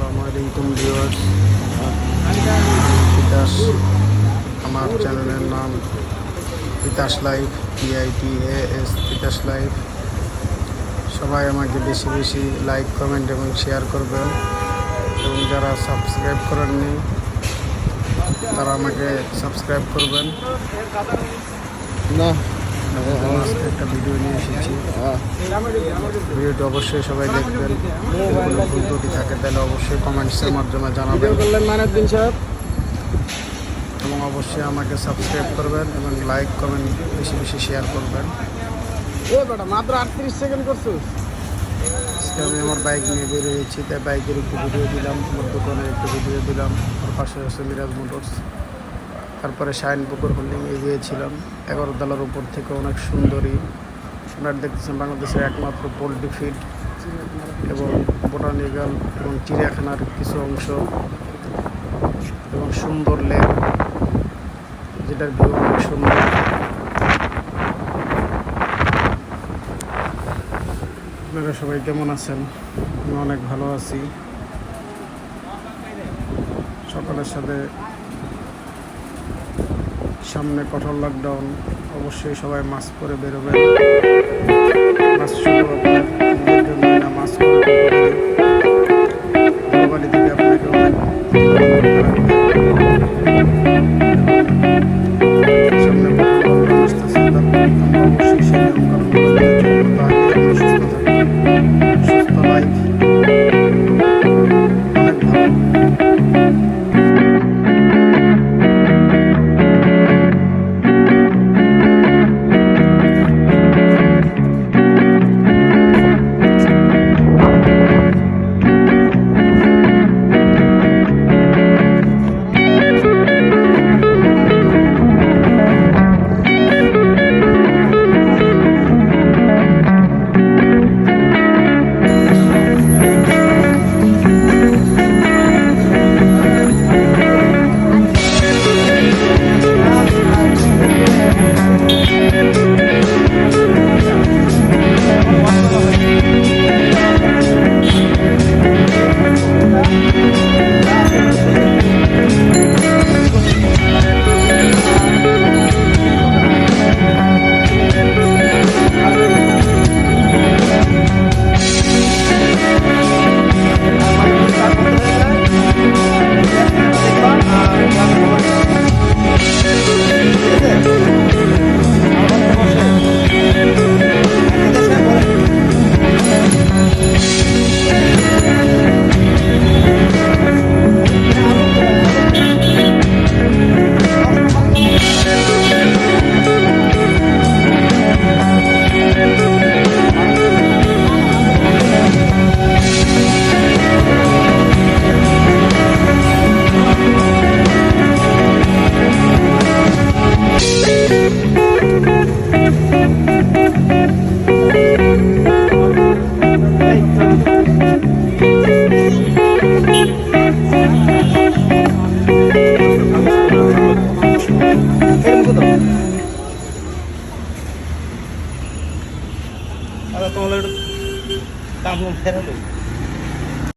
আসসালামুআলাইকুম viewers. Titas, আমার চ্যানেলের নাম Titas live, TITAS Titas live. সবাই আমাকে বেশি বেশি লাইক, কমেন্ট এবং শেয়ার করবেন, এবং যারা সাবস্ক্রাইব করেননি তারা আমাকে সাবস্ক্রাইব করবেন। আজকে একটা ভিডিও নিয়ে এসেছি, ভিডিওটি অবশ্যই সবাই দেখবেন। কোনো ভুল ত্রুটি থাকে তাহলে অবশ্যই কমেন্টসের মাধ্যমে জানাবেন, এবং অবশ্যই আমাকে সাবস্ক্রাইব করবেন এবং লাইক, কমেন্ট বেশি বেশি শেয়ার করবেন। মাত্র 38 সেকেন্ড করছো। আজকে আমি আমার বাইক নিয়ে বেরিয়েছি, তাই বাইকের একটু ভিডিও দিলাম, আমার দোকানের একটু ভিডিও দিলাম। আর পাশে আছে মিরাজ মোটরস। তারপরে শাইনপুকুর হোল্ডিংয়ে গিয়েছিলাম। 11 তলার উপর থেকে অনেক সুন্দরী, আপনারা দেখতেছেন বাংলাদেশের একমাত্র পোলট্রি ফিড এবং বোটানিক্যাল এবং চিড়িয়াখানার কিছু অংশ, এবং সুন্দর লেক, যেটার ভিউ অনেক সুন্দর। আপনারা সবাই কেমন আছেন? আমি অনেক ভালো আছি। সকালের সাথে সামনে কঠোর লকডাউন, অবশ্যই সবাই মাস্ক পরে বেরোবেন। মাস্ক শুধু আপনার নিজের জন্য না, মাস্ক পরে ধুলোবালি থেকে আপনাকে অনেক সামনে কঠোর লকডাউন আসতেছে, আমরা অবশ্যই সেই নিয়মকানুনগুলো মেনে চলবো, তাহলে আমরা সুস্থ থাকবো। সুস্থ লাইফ অনেক ভালো। তোমার দাম ফেরালো।